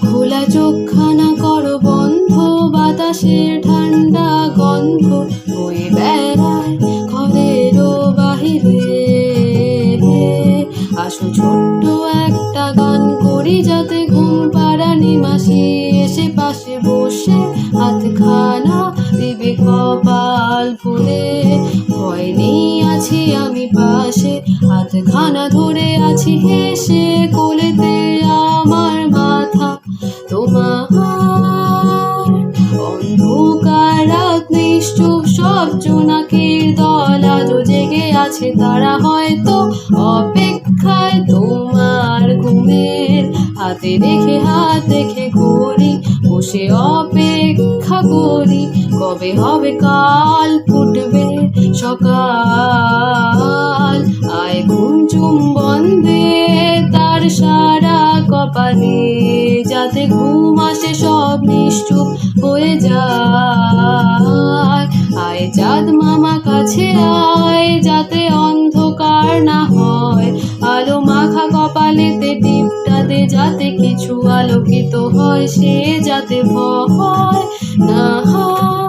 খোলা চোখখানা করো বন্ধ, বাতাসের ঠান্ডা গন্ধ বয়ে বেড়ায় ঘরেরও বাহিরে। আসো ছোট্ট একটা গান করি, যাতে ঘুম পাড়ানি মাসি এসে পাশে বসে হাতখানা দিবে কপাল ফুলে। ভয় নেই, আছি আমি পাশে, হাতখানা ধরে আছি হেসে, কোলেতে আমার মাথা তোমার। অন্ধকার রাত নিশ্চুপ, সব জোনাকির দল আজও জেগে আছে, তারা হয়তো অপেক্ষায় তোমার ঘুমের। হাতে রেখে হাত রেখে ঘড়ি, বসে অপেক্ষা করি, কবে হবে কাল, ফুটবে সকাল। আয় ঘুম চুম্বন দে তার সারা কপালে, যাতে ঘুম আসে সব নিশ্চুপ হয়ে যায়। আয় চাঁদ মামা কাছে আয়, যাতে অন্ধকার না হয়, আলো মাখা কপালেতে টিপটা দে, যাতে কিছু আলোকিত হয়, সে যাতে ভয় না হয়।